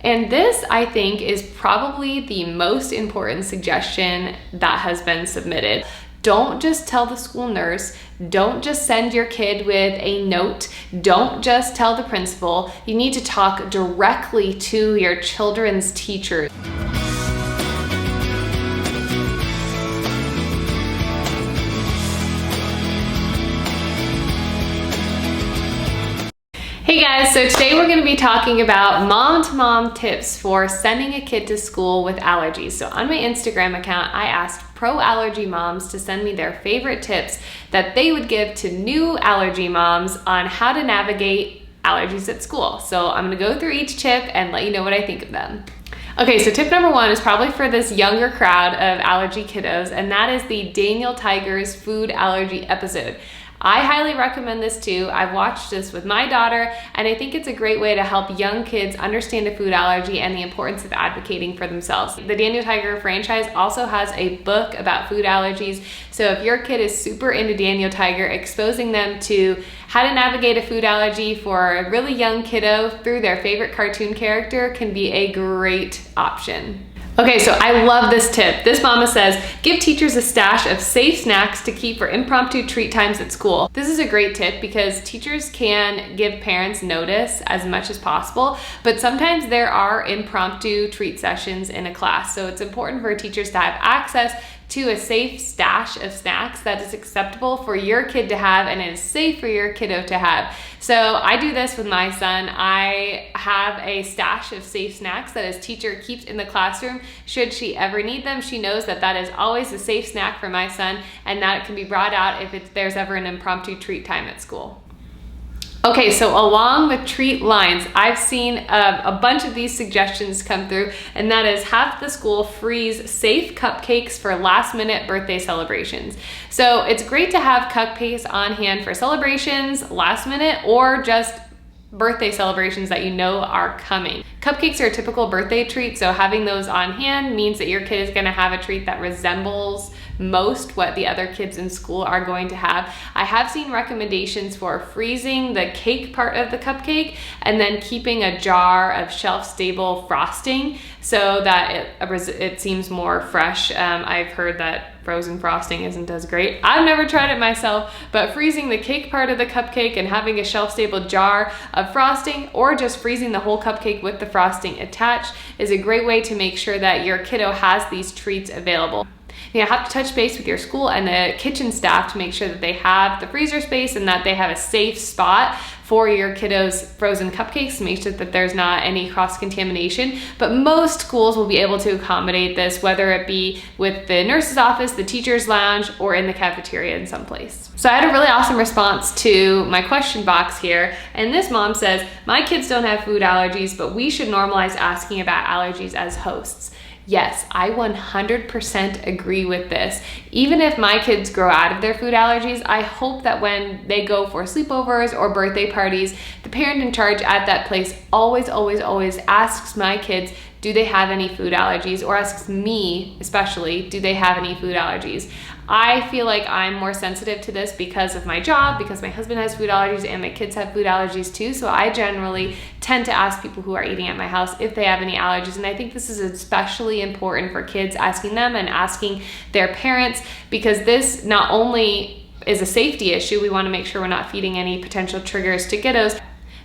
And this, I think, is probably the most important suggestion that has been submitted. Don't just tell the school nurse. Don't just send your kid with a note. Don't just tell the principal. You need to talk directly to your children's teacher. Hey guys, so today we're going to be talking about mom-to-mom tips for sending a kid to school with allergies. So on my Instagram account, I asked pro-allergy moms to send me their favorite tips that they would give to new allergy moms on how to navigate allergies at school. So I'm going to go through each tip and let you know what I think of them. Okay, so tip number one is probably for this younger crowd of allergy kiddos, and that is the Daniel Tiger's food allergy episode. I highly recommend this too. I've watched this with my daughter, and I think it's a great way to help young kids understand a food allergy and the importance of advocating for themselves. The Daniel Tiger franchise also has a book about food allergies, so if your kid is super into Daniel Tiger, exposing them to how to navigate a food allergy for a really young kiddo through their favorite cartoon character can be a great option. Okay, so I love this tip. This mama says, give teachers a stash of safe snacks to keep for impromptu treat times at school. This is a great tip because teachers can give parents notice as much as possible, but sometimes there are impromptu treat sessions in a class. So it's important for teachers to have access to a safe stash of snacks that is acceptable for your kid to have and is safe for your kiddo to have. So I do this with my son. I have a stash of safe snacks that his teacher keeps in the classroom. Should she ever need them, she knows that that is always a safe snack for my son and that it can be brought out if there's ever an impromptu treat time at school. Okay, so along the treat lines, I've seen a bunch of these suggestions come through, and that is have the school freeze safe cupcakes for last-minute birthday celebrations. So it's great to have cupcakes on hand for celebrations, last minute, or just birthday celebrations that you know are coming. Cupcakes are a typical birthday treat, so having those on hand means that your kid is going to have a treat that resembles most what the other kids in school are going to have. I have seen recommendations for freezing the cake part of the cupcake and then keeping a jar of shelf-stable frosting so that it seems more fresh. I've heard that frozen frosting isn't as great. I've never tried it myself, but freezing the cake part of the cupcake and having a shelf-stable jar of frosting, or just freezing the whole cupcake with the frosting attached, is a great way to make sure that your kiddo has these treats available. You have to touch base with your school and the kitchen staff to make sure that they have the freezer space and that they have a safe spot for your kiddos' frozen cupcakes to make sure that there's not any cross-contamination. But most schools will be able to accommodate this, whether it be with the nurse's office, the teacher's lounge, or in the cafeteria in some place. So I had a really awesome response to my question box here, and this mom says, my kids don't have food allergies, but we should normalize asking about allergies as hosts. Yes, I 100% agree with this. Even if my kids grow out of their food allergies, I hope that when they go for sleepovers or birthday parties, the parent in charge at that place always asks my kids, do they have any food allergies? Or asks me, especially, do they have any food allergies? I feel like I'm more sensitive to this because of my job, because my husband has food allergies and my kids have food allergies too. So I generally tend to ask people who are eating at my house if they have any allergies. And I think this is especially important for kids, asking them and asking their parents, because this not only is a safety issue, we want to make sure we're not feeding any potential triggers to kiddos.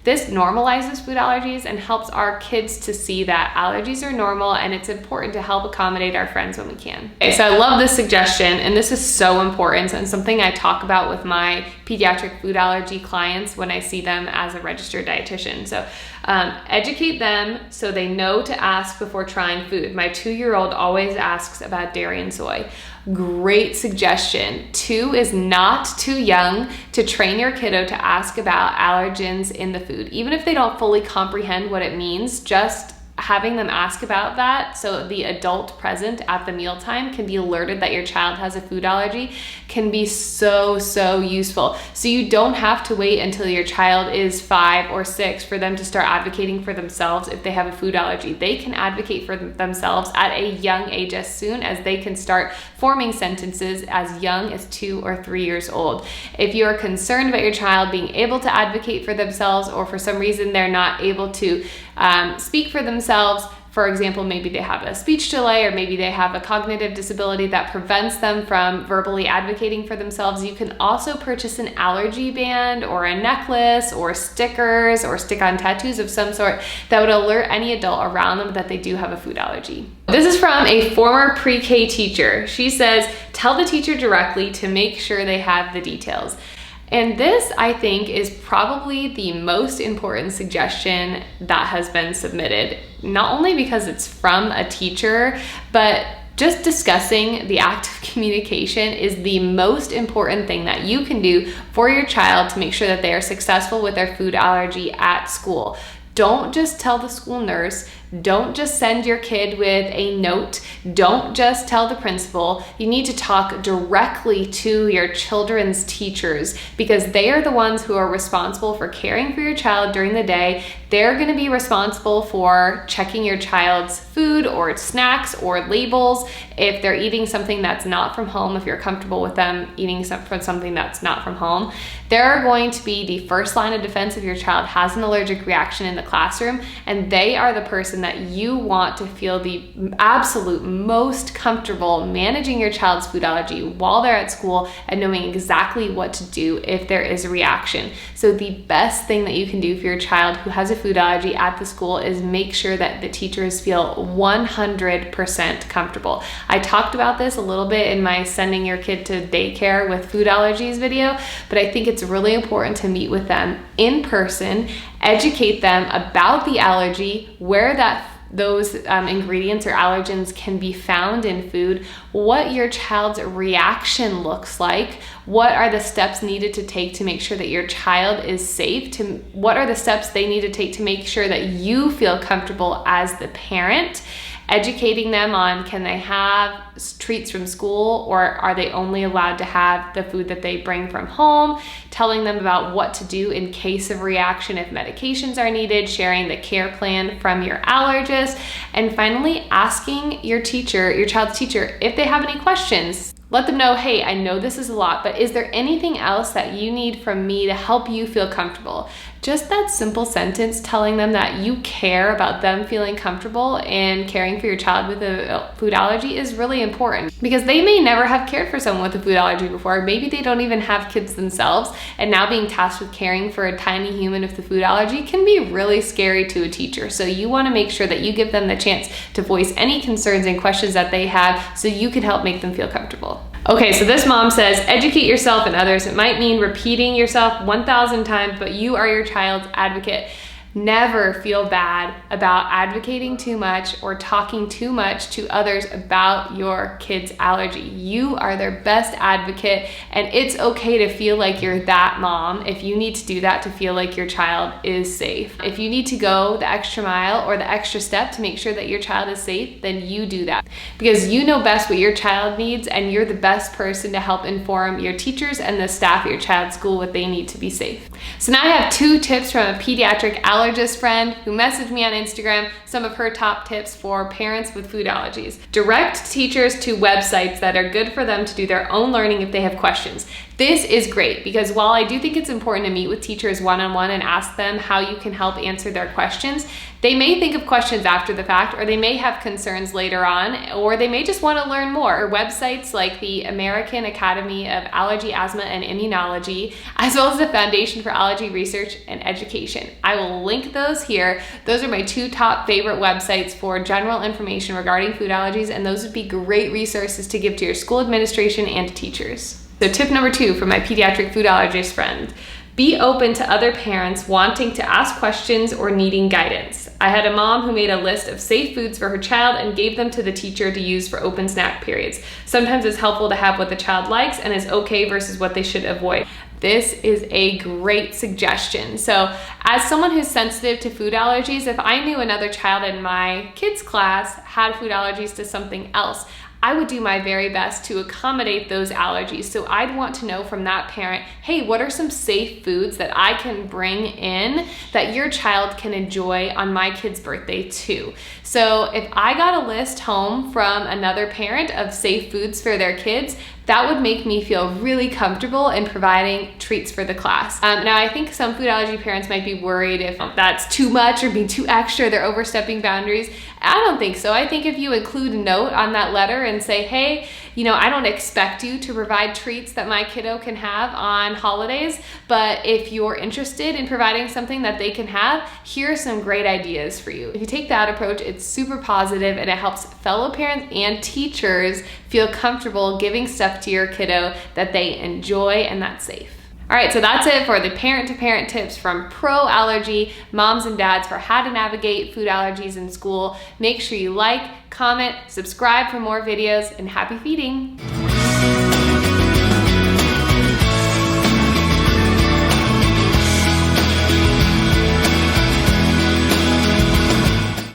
This normalizes food allergies and helps our kids to see that allergies are normal, and it's important to help accommodate our friends when we can. Okay, so I love this suggestion, and this is so important and something I talk about with my pediatric food allergy clients when I see them as a registered dietitian. So educate them so they know to ask before trying food. My 2-year-old always asks about dairy and soy. Great suggestion. 2 is not too young to train your kiddo to ask about allergens in the food. Even if they don't fully comprehend what it means, just having them ask about that so the adult present at the mealtime can be alerted that your child has a food allergy can be so useful. So you don't have to wait until your child is 5 or 6 for them to start advocating for themselves if they have a food allergy. They can advocate for themselves at a young age, as soon as they can start forming sentences as young as 2 or 3 years old. If you are concerned about your child being able to advocate for themselves, or for some reason they're not able to speak for themselves, themselves. For example, maybe they have a speech delay, or maybe they have a cognitive disability that prevents them from verbally advocating for themselves. You can also purchase an allergy band or a necklace or stickers or stick-on tattoos of some sort that would alert any adult around them that they do have a food allergy. This is from a former pre-K teacher. She says, tell the teacher directly to make sure they have the details. And this, I think, is probably the most important suggestion that has been submitted, not only because it's from a teacher, but just discussing the act of communication is the most important thing that you can do for your child to make sure that they are successful with their food allergy at school. Don't just tell the school nurse. Don't just send your kid with a note. Don't just tell the principal. You need to talk directly to your children's teachers, because they are the ones who are responsible for caring for your child during the day. They're going to be responsible for checking your child's food or snacks or labels. If they're eating something that's not from home, if you're comfortable with them eating something that's not from home, they're going to be the first line of defense if your child has an allergic reaction in the classroom, and they are the person that you want to feel the absolute most comfortable managing your child's food allergy while they're at school and knowing exactly what to do if there is a reaction. So the best thing that you can do for your child who has a food allergy at the school is make sure that the teachers feel 100% comfortable. I talked about this a little bit in my sending your kid to daycare with food allergies video, but I think it's really important to meet with them in person, educate them about the allergy, where those ingredients or allergens can be found in food, what your child's reaction looks like, what are the steps needed to take to make sure that your child is safe, what are the steps they need to take to make sure that you feel comfortable as the parent, educating them on, can they have treats from school, or are they only allowed to have the food that they bring from home, telling them about what to do in case of reaction if medications are needed, sharing the care plan from your allergist, and finally asking your child's teacher, if they have any questions. Let them know, hey, I know this is a lot, but is there anything else that you need from me to help you feel comfortable? Just that simple sentence telling them that you care about them feeling comfortable and caring for your child with a food allergy is really important, because they may never have cared for someone with a food allergy before. Maybe they don't even have kids themselves, and now being tasked with caring for a tiny human with the food allergy can be really scary to a teacher. So you want to make sure that you give them the chance to voice any concerns and questions that they have so you can help make them feel comfortable. Okay, so this mom says, educate yourself and others. It might mean repeating yourself 1,000 times, but you are your child's advocate. Never feel bad about advocating too much or talking too much to others about your kid's allergy. You are their best advocate, and it's okay to feel like you're that mom if you need to do that to feel like your child is safe. If you need to go the extra mile or the extra step to make sure that your child is safe, then you do that, because you know best what your child needs, and you're the best person to help inform your teachers and the staff at your child's school what they need to be safe. So now I have 2 tips from a pediatric allergist friend who messaged me on Instagram, some of her top tips for parents with food allergies. Direct teachers to websites that are good for them to do their own learning if they have questions. This is great, because while I do think it's important to meet with teachers one-on-one and ask them how you can help answer their questions, they may think of questions after the fact, or they may have concerns later on, or they may just want to learn more. Websites like the American Academy of Allergy, Asthma, and Immunology, as well as the Foundation for Allergy Research and Education. I will link those here. Those are my 2 top favorite websites for general information regarding food allergies, and those would be great resources to give to your school administration and to teachers. So tip number 2 from my pediatric food allergist friend: be open to other parents wanting to ask questions or needing guidance. I had a mom who made a list of safe foods for her child and gave them to the teacher to use for open snack periods. Sometimes it's helpful to have what the child likes and is okay versus what they should avoid. This is a great suggestion. So as someone who's sensitive to food allergies, if I knew another child in my kids' class had food allergies to something else, I would do my very best to accommodate those allergies. So I'd want to know from that parent, hey, what are some safe foods that I can bring in that your child can enjoy on my kid's birthday too? So if I got a list home from another parent of safe foods for their kids, that would make me feel really comfortable in providing treats for the class. Now, I think some food allergy parents might be worried if that's too much or being too extra, they're overstepping boundaries. I don't think so. I think if you include a note on that letter and say, hey, I don't expect you to provide treats that my kiddo can have on holidays, but if you're interested in providing something that they can have, here are some great ideas for you. If you take that approach, it's super positive and it helps fellow parents and teachers feel comfortable giving stuff to your kiddo that they enjoy and that's safe. All right, so that's it for the parent-to-parent tips from Pro Allergy moms and dads for how to navigate food allergies in school. Make sure you like, comment, subscribe for more videos, and happy feeding.